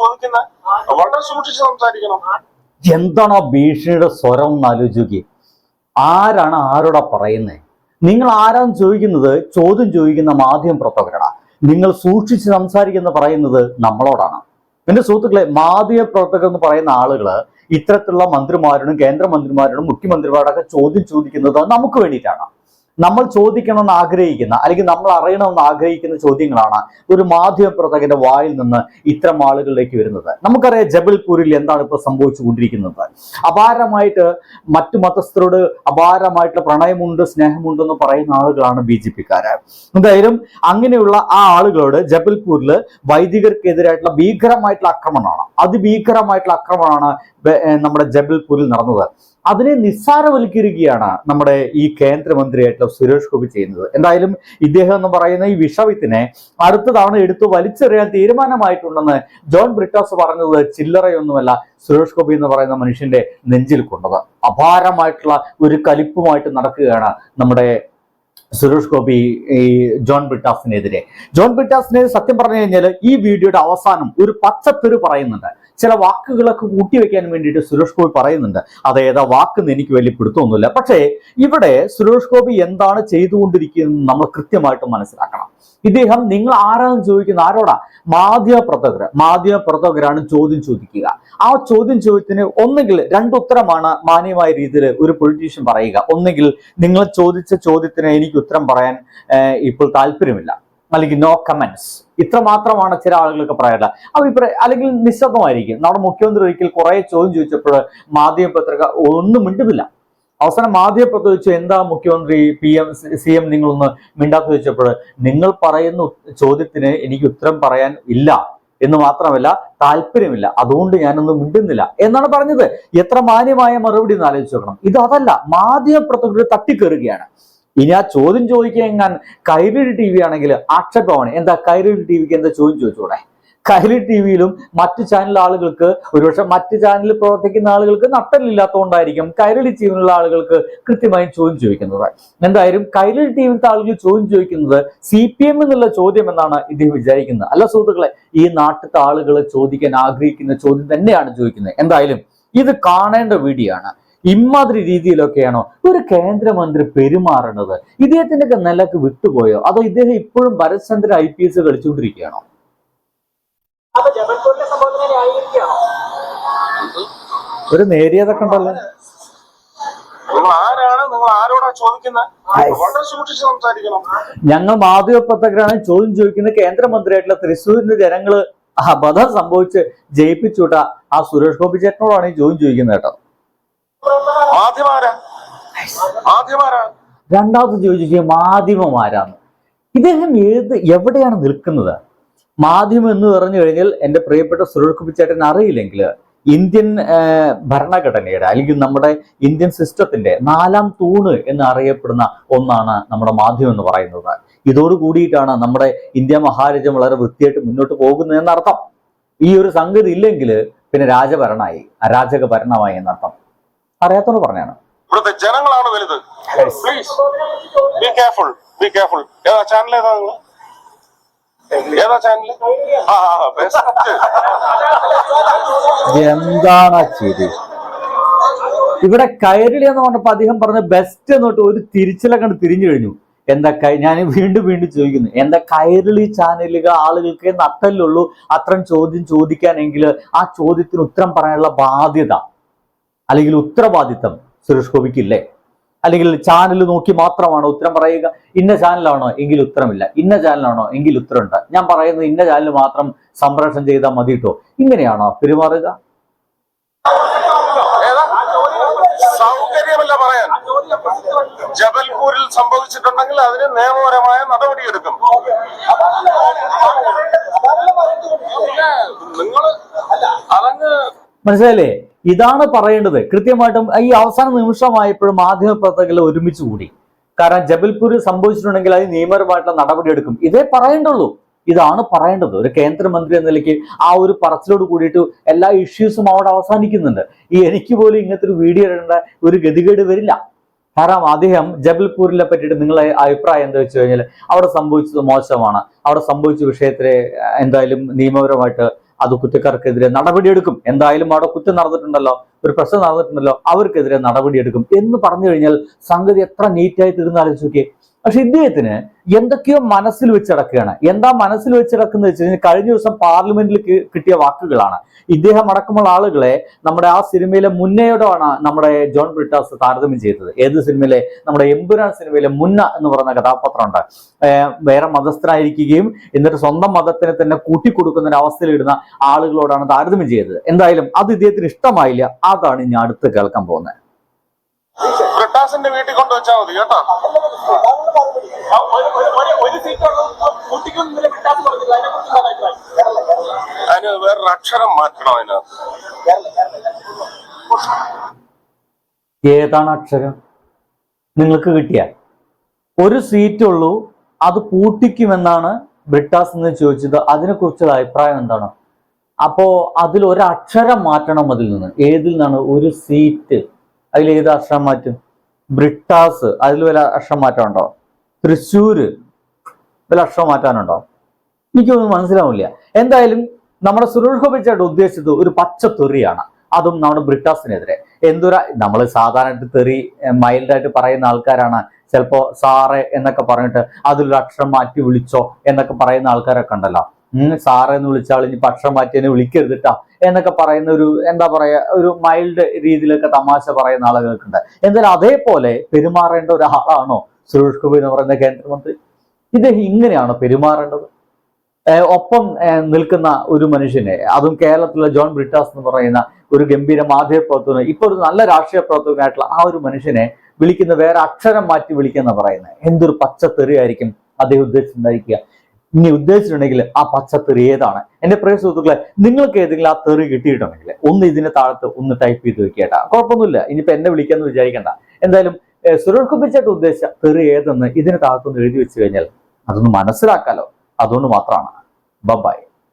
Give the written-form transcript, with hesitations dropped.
ചോദിക്കുന്നത്? വളരെ സൂക്ഷിച്ച് സംസാരിക്കണം. എന്താണ് ആ ഭീഷണിയുടെ സ്വരം എന്ന് ആലോചിക്കുക. ആരാണ് ആരോടാ പറയുന്നത്? നിങ്ങൾ ആരാന്ന് ചോദിക്കുന്നത് ചോദ്യം ചോദിക്കുന്ന മാധ്യമ പ്രവർത്തകരാണ്. നിങ്ങൾ സൂക്ഷിച്ച് സംസാരിക്കുന്ന പറയുന്നത് നമ്മളോടാണ്. എന്റെ സുഹൃത്തുക്കളെ, മാധ്യമ പ്രവർത്തകർ എന്ന് പറയുന്ന ആളുകള് ഇത്തരത്തിലുള്ള മന്ത്രിമാരോടും കേന്ദ്രമന്ത്രിമാരോടും മുഖ്യമന്ത്രിമാരോടൊക്കെ ചോദ്യം ചോദിക്കുന്നത് നമുക്ക് വേണ്ടിയിട്ടാണ്. നമ്മൾ ചോദിക്കണമെന്ന് ആഗ്രഹിക്കുന്ന അല്ലെങ്കിൽ നമ്മൾ അറിയണമെന്ന് ആഗ്രഹിക്കുന്ന ചോദ്യങ്ങളാണ് ഒരു മാധ്യമ പ്രവർത്തകന്റെ വായിൽ നിന്ന് ഇത്തരം ആളുകളിലേക്ക് വരുന്നത്. നമുക്കറിയാം ജബൽപൂരിൽ എന്താണ് ഇപ്പോൾ സംഭവിച്ചുകൊണ്ടിരിക്കുന്നത്. അപാരമായിട്ട് മറ്റു മതസ്ഥരോട് അപാരമായിട്ടുള്ള പ്രണയമുണ്ട്, സ്നേഹമുണ്ടെന്ന് പറയുന്ന ആളുകളാണ് BJP-ക്കാര്. എന്തായാലും അങ്ങനെയുള്ള ആ ആളുകളോട് ജബൽപൂരിൽ വൈദികർക്കെതിരായിട്ടുള്ള ഭീകരമായിട്ടുള്ള ആക്രമണമാണ്, അതിഭീകരമായിട്ടുള്ള ആക്രമണമാണ് നമ്മുടെ ജബൽപൂരിൽ നടന്നത്. അതിനെ നിസ്സാരവൽക്കരിക്കുകയാണ് നമ്മുടെ ഈ കേന്ദ്രമന്ത്രിയായിട്ടുള്ള സുരേഷ് ഗോപി ചെയ്യുന്നത്. എന്തായാലും ഇദ്ദേഹം എന്ന് പറയുന്ന ഈ വിഷവിത്തിനെ അടുത്ത തവണ എടുത്ത് വലിച്ചെറിയാൻ തീരുമാനമായിട്ടുണ്ടെന്ന് ജോൺ ബ്രിട്ടാസ് പറഞ്ഞത് ചില്ലറയൊന്നുമല്ല സുരേഷ് ഗോപി എന്ന് പറയുന്ന മനുഷ്യന്റെ നെഞ്ചിൽ കൊണ്ടത്. അപാരമായിട്ടുള്ള ഒരു കലിപ്പുമായിട്ട് നടക്കുകയാണ് നമ്മുടെ സുരേഷ് ഗോപി ഈ ജോൺ ബ്രിട്ടാസിനെതിരെ. ജോൺ ബ്രിട്ടാസിനെ സത്യം പറഞ്ഞു കഴിഞ്ഞാൽ ഈ വീഡിയോയുടെ അവസാനം ഒരു പച്ചത്തെറി പറയുന്നുണ്ട്. ചില വാക്കുകളൊക്കെ കൂട്ടിവെക്കാൻ വേണ്ടിയിട്ട് സുരേഷ് ഗോപി പറയുന്നുണ്ട്. അത് ഏതാ വാക്കെന്ന് എനിക്ക് വലിയ പിടുത്തമൊന്നുമില്ല. പക്ഷേ ഇവിടെ സുരേഷ് ഗോപി എന്താണ് ചെയ്തുകൊണ്ടിരിക്കുന്നത് നമ്മൾ കൃത്യമായിട്ട് മനസ്സിലാക്കണം. ഇദ്ദേഹം നിങ്ങൾ ആരാണെന്ന് ചോദിക്കുന്ന ആരോടാ? മാധ്യമ പ്രവർത്തകരാണ് ചോദ്യം ചോദിക്കുക. ആ ചോദ്യത്തിന് ഒന്നുകിൽ രണ്ടുത്തരമാണ് മാന്യമായ രീതിയിൽ ഒരു പൊളിറ്റീഷ്യൻ പറയുക. ഒന്നുകിൽ നിങ്ങൾ ചോദിച്ച ചോദ്യത്തിന് എനിക്ക് ഉത്തരം പറയാൻ ഇപ്പോൾ താല്പര്യമില്ല, അല്ലെങ്കിൽ നോ കമന്റ്സ്, ഇത്ര മാത്രമാണ് ചില ആളുകളൊക്കെ പറയാറുള്ള അഭിപ്രായം. അല്ലെങ്കിൽ നിശബ്ദമായിരിക്കും. നമ്മുടെ മുഖ്യമന്ത്രി ഒരിക്കൽ കുറെ ചോദ്യം ചോദിച്ചപ്പോൾ മാധ്യമപത്രിക ഒന്നും മിണ്ടുന്നില്ല. അവസാനം മാധ്യമപ്രവർത്തകർ ചോദിച്ചു, എന്താ മുഖ്യമന്ത്രി CM നിങ്ങളൊന്ന് മിണ്ടാത്ത ചോദിച്ചപ്പോൾ നിങ്ങൾ പറയുന്ന ചോദ്യത്തിന് എനിക്ക് ഉത്തരം പറയാൻ ഇല്ല എന്ന് മാത്രമല്ല താല്പര്യമില്ല, അതുകൊണ്ട് ഞാനൊന്നും മിണ്ടുന്നില്ല എന്നാണ് പറഞ്ഞത്. എത്ര മാന്യമായ മറുപടി എന്ന് ആലോചിച്ച് നോക്കണം. ഇത് അതല്ല, മാധ്യമപ്രവർത്തകർ തട്ടിക്കയറുകയാണ്. ഇനി ആ ചോദ്യം ചോദിക്കാൻ കൈരളി TV ആണെങ്കിൽ ആക്ഷേപമാണ്. എന്താ കൈരളി TVക്ക് എന്താ ചോദ്യം ചോദിച്ചൂടെ? കൈരളി TVയിലും മറ്റു ചാനൽ ആളുകൾക്ക്, ഒരുപക്ഷെ മറ്റു ചാനലിൽ പ്രവർത്തിക്കുന്ന ആളുകൾക്ക് നട്ടലില്ലാത്തതുകൊണ്ടായിരിക്കും കൈരളി TVയിലുള്ള ആളുകൾക്ക് കൃത്യമായും ചോദ്യം ചോദിക്കുന്നത്. എന്തായാലും കൈരളി TVയിലത്തെ ആളുകൾ ചോദ്യം ചോദിക്കുന്നത് CPM എന്നുള്ള ചോദ്യം എന്നാണ് ഇദ്ദേഹം വിചാരിക്കുന്നത്. അല്ല സുഹൃത്തുക്കളെ, ഈ നാട്ടിലത്തെ ആളുകൾ ചോദിക്കാൻ ആഗ്രഹിക്കുന്ന ചോദ്യം തന്നെയാണ് ചോദിക്കുന്നത്. എന്തായാലും ഇത് കാണേണ്ട വീഡിയോ ആണ്. ഇമാതിരി രീതിയിലൊക്കെയാണോ ഒരു കേന്ദ്രമന്ത്രി പെരുമാറുന്നത്? ഇദ്ദേഹത്തിന്റെ ഒക്കെ നിലക്ക് വിട്ടുപോയോ? അതോ ഇദ്ദേഹം ഇപ്പോഴും ഭരത്ചന്ദ്രൻ IPS കളിച്ചുകൊണ്ടിരിക്കുകയാണോ? ഒരു നേരിയതൊക്കെ ഉണ്ടല്ലോ. ഞങ്ങൾ മാധ്യമപ്രവർത്തകരാണ് ചോദ്യം ചോദിക്കുന്നത്. കേന്ദ്രമന്ത്രിയായിട്ടുള്ള തൃശ്ശൂരിന്റെ ജനങ്ങള് അബദ്ധം സംഭവിച്ച് ജയിപ്പിച്ചുവിട്ട ആ സുരേഷ് ഗോപി ചേട്ടനോടാണ് ഈ ചോദ്യം ചോദിക്കുന്നത് കേട്ടോ. രണ്ടാമത് ചോദിക്കുക മാധ്യമമാരാണ്. ഇദ്ദേഹം എവിടെയാണ് നിൽക്കുന്നത്? മാധ്യമം എന്ന് പറഞ്ഞു കഴിഞ്ഞാൽ എൻ്റെ പ്രിയപ്പെട്ട സുരേഷ് ഗോപി ചേട്ടൻ അറിയില്ലെങ്കിൽ ഇന്ത്യൻ ഭരണഘടനയുടെ അല്ലെങ്കിൽ നമ്മുടെ ഇന്ത്യൻ സിസ്റ്റത്തിന്റെ 4ാം തൂണ് എന്ന് അറിയപ്പെടുന്ന ഒന്നാണ് നമ്മുടെ മാധ്യമം എന്ന് പറയുന്നത്. ഇതോട് കൂടിയിട്ടാണ് നമ്മുടെ ഇന്ത്യ മഹാരാജ്യം വളരെ വൃത്തിയായിട്ട് മുന്നോട്ട് പോകുന്നത് എന്നർത്ഥം. ഈ ഒരു സംഗതി ഇല്ലെങ്കിൽ പിന്നെ രാജഭരണമായി, അരാജക ഭരണമായി എന്നർത്ഥം. അറിയാത്തോട് പറഞ്ഞാണ്. ഇവിടുത്തെ ജനങ്ങളാണ് വലുത്. Please be careful, be careful. ഏതാ ചാനൽ? ഏതാ ചാനൽ? എന്താണ് ശരി? ഇവിടെ കൈരളി എന്ന് പറഞ്ഞപ്പോ അദ്ദേഹം പറഞ്ഞ ബെസ്റ്റ് എന്നിട്ട് ഒരു തിരിച്ചിലൊക്കെ തിരിഞ്ഞു കഴിഞ്ഞു. എന്താ ഞാൻ വീണ്ടും ചോദിക്കുന്നു, എന്താ കൈരളി ചാനലുകൾ ആളുകൾക്ക് നട്ടല്ലുള്ളൂ അത്തരം ചോദ്യം ചോദിക്കാനെങ്കിൽ ആ ചോദ്യത്തിന് ഉത്തരം പറയാനുള്ള ബാധ്യത അല്ലെങ്കിൽ ഉത്തരവാദിത്തം സുരേഷ് ഗോപിക്കില്ലേ? അല്ലെങ്കിൽ ചാനൽ നോക്കി മാത്രമാണോ ഉത്തരം പറയുക? ഇന്ന ചാനലാണോ എങ്കിൽ ഉത്തരമില്ല, ഇന്ന ചാനലാണോ എങ്കിൽ ഉത്തരമുണ്ട്. ഞാൻ പറയുന്നത് ഇന്ന ചാനൽ മാത്രം സംപ്രേഷണം ചെയ്താൽ മതി കേട്ടോ. ഇങ്ങനെയാണോ പെരുമാറുക? സൗകര്യമല്ല പറയാൻ. ജബൽപൂരിൽ സംഭവിച്ചിട്ടുണ്ടെങ്കിൽ അതിന് നിയമപരമായ നടപടിയെടുക്കും. നിങ്ങൾ അതങ്ങ് മനസ്സിലായില്ലേ? ഇതാണ് പറയേണ്ടത് കൃത്യമായിട്ടും. ഈ അവസാന നിമിഷമായപ്പോഴും മാധ്യമപ്രവർത്തകർ ഒരുമിച്ച് കൂടി. കാരണം ജബൽപൂരിൽ സംഭവിച്ചിട്ടുണ്ടെങ്കിൽ അത് നിയമപരമായിട്ടുള്ള നടപടിയെടുക്കും. ഇതേ പറയേണ്ടുള്ളൂ. ഇതാണ് പറയേണ്ടത്. ഒരു കേന്ദ്രമന്ത്രി എന്ന നിലയ്ക്ക് ആ ഒരു പറച്ചിലോട് കൂടിയിട്ട് എല്ലാ ഇഷ്യൂസും അവിടെ അവസാനിക്കുന്നുണ്ട്. എനിക്ക് പോലും ഇങ്ങനത്തെ ഒരു വീഡിയോ ഇടേണ്ട ഒരു ഗതികേട് വരില്ല. കാരണം അദ്ദേഹം ജബൽപൂരിനെ പറ്റിയിട്ട് നിങ്ങളെ അഭിപ്രായം എന്താ വെച്ച് കഴിഞ്ഞാൽ അവിടെ സംഭവിച്ചത് മോശമാണ്, അവിടെ സംഭവിച്ച വിഷയത്തിലെ എന്തായാലും നിയമപരമായിട്ട് അത് കുറ്റക്കാർക്കെതിരെ നടപടിയെടുക്കും, എന്തായാലും അവിടെ കുറ്റം നടന്നിട്ടുണ്ടല്ലോ, ഒരു പ്രശ്നം നടന്നിട്ടുണ്ടല്ലോ, അവർക്കെതിരെ നടപടിയെടുക്കും എന്ന് പറഞ്ഞു കഴിഞ്ഞാൽ സംഗതി എത്ര നീറ്റായി തീർന്നാലോചിച്ച് നോക്കിയേ. പക്ഷെ ഇദ്ദേഹത്തിന് എന്തൊക്കെയോ മനസ്സിൽ വെച്ചിടക്കുകയാണ്. എന്താ മനസ്സിൽ വെച്ചിടക്കുന്നത് വെച്ച് കഴിഞ്ഞാൽ കഴിഞ്ഞ ദിവസം പാർലമെന്റിൽ കിട്ടിയ വാക്കുകളാണ്. ഇദ്ദേഹം അടക്കമുള്ള ആളുകളെ നമ്മുടെ ആ സിനിമയിലെ മുന്നയോടാണ് നമ്മുടെ ജോൺ ബ്രിട്ടാസ് താരതമ്യം ചെയ്തത്. ഏത് സിനിമയിലെ? നമ്മുടെ എമ്പുരാൻ സിനിമയിലെ മുന്ന എന്ന് പറയുന്ന കഥാപാത്രമുണ്ട്. വേറെ മതസ്ഥനായിരിക്കുകയും എന്നിട്ട് സ്വന്തം മതത്തിനെ തന്നെ കൂട്ടിക്കൊടുക്കുന്ന ഒരു അവസ്ഥയിലിടുന്ന ആളുകളോടാണ് താരതമ്യം ചെയ്തത്. എന്തായാലും അത് ഇദ്ദേഹത്തിന് ഇഷ്ടമായില്ല. അതാണ് ഇനി അടുത്ത് കേൾക്കാൻ പോകുന്നത്. ബ്രിട്ടാസിന്റെ വീട്ടിൽ കൊണ്ടുവച്ചാൽ മതി കേട്ടോ. അതിന് വേറൊരു അക്ഷരം മാറ്റണം അതിനകത്ത്. ഏതാണ് അക്ഷരം? നിങ്ങൾക്ക് കിട്ടിയ ഒരു സീറ്റുള്ളൂ, അത് പൂട്ടിക്കുമെന്നാണ് ബ്രിട്ടാസ് എന്ന് ചോദിച്ചത്. അതിനെക്കുറിച്ചുള്ള അഭിപ്രായം എന്താണ്? അപ്പോ അതിൽ ഒരു അക്ഷരം മാറ്റണം. അതിൽ നിന്ന് ഏതിൽ നിന്നാണ്? ഒരു സീറ്റ്, അതിൽ ഏത് അക്ഷരം മാറ്റും? ബ്രിട്ടാസ്, അതിൽ വല്ല അക്ഷരം മാറ്റമുണ്ടോ? തൃശ്ശൂര്, വല്ല അക്ഷരം മാറ്റാനുണ്ടോ? എനിക്കൊന്നും മനസ്സിലാവില്ല. എന്തായാലും നമ്മുടെ സുരേഷ് ഗോപി ചേട്ടൻ ഉദ്ദേശിച്ചത് ഒരു പച്ചത്തെറിയാണ്, അതും നമ്മുടെ ബ്രിട്ടാസിനെതിരെ. നമ്മൾ സാധാരണ തെറി മൈൽഡായിട്ട് പറയുന്ന ആൾക്കാരാണ്. ചിലപ്പോ സാറെ എന്നൊക്കെ പറഞ്ഞിട്ട് അതിലൊരു അക്ഷരം മാറ്റി വിളിച്ചോ എന്നൊക്കെ പറയുന്ന ആൾക്കാരൊക്കെ ഉണ്ടല്ലോ. സാറെ എന്ന് വിളിച്ചാൽ ഇനി അക്ഷരം മാറ്റി എന്നെ വിളിക്കരുതിട്ടാ എന്നൊക്കെ പറയുന്ന ഒരു എന്താ പറയാ, ഒരു മൈൽഡ് രീതിയിലൊക്കെ തമാശ പറയുന്ന ആളുകൾക്കുണ്ട്. എന്തായാലും അതേപോലെ പെരുമാറേണ്ട ഒരാളാണോ സുരേഷ് ഗോപി എന്ന് പറയുന്ന കേന്ദ്രമന്ത്രി? ഇദ്ദേഹം ഇങ്ങനെയാണോ പെരുമാറേണ്ടത്? ഒപ്പം നിൽക്കുന്ന ഒരു മനുഷ്യനെ, അതും കേരളത്തിലെ ജോൺ ബ്രിട്ടാസ് എന്ന് പറയുന്ന ഒരു ഗംഭീര മാധ്യമ പ്രവർത്തകൻ, ഇപ്പൊ ഒരു നല്ല രാഷ്ട്രീയ പ്രവർത്തകനായിട്ടുള്ള ആ ഒരു മനുഷ്യനെ വിളിക്കുന്ന വേറെ അക്ഷരം മാറ്റി വിളിക്കുന്ന പറയുന്നത് എന്തൊരു പച്ചത്തെറിയായിരിക്കും അദ്ദേഹം ഉദ്ദേശിച്ചിട്ടുണ്ടായിരിക്കുക. ഇനി ഉദ്ദേശിച്ചിട്ടുണ്ടെങ്കിൽ ആ പച്ചത്തെറി ഏതാണ്? എന്റെ പ്രിയ സുഹൃത്തുക്കളെ, നിങ്ങൾക്ക് ഏതെങ്കിലും ആ തെറി കിട്ടിയിട്ടുണ്ടെങ്കിൽ ഒന്ന് ഇതിന് താഴത്ത് ഒന്ന് ടൈപ്പ് ചെയ്ത് വെക്കേട്ടാ. കുഴപ്പമൊന്നുമില്ല, ഇനിയിപ്പോ എന്നെ വിളിക്കാന്ന് വിചാരിക്കണ്ട. എന്തായാലും സുരേഷ് ഗോപി ചേട്ടൻ ഉദ്ദേശിച്ച തെറി ഏതെന്ന് ഇതിന് താഴത്തൊന്ന് എഴുതി വെച്ച് കഴിഞ്ഞാൽ അതൊന്ന് മനസ്സിലാക്കാലോ. അതുകൊണ്ട് മാത്രമാണ്. ബൈ.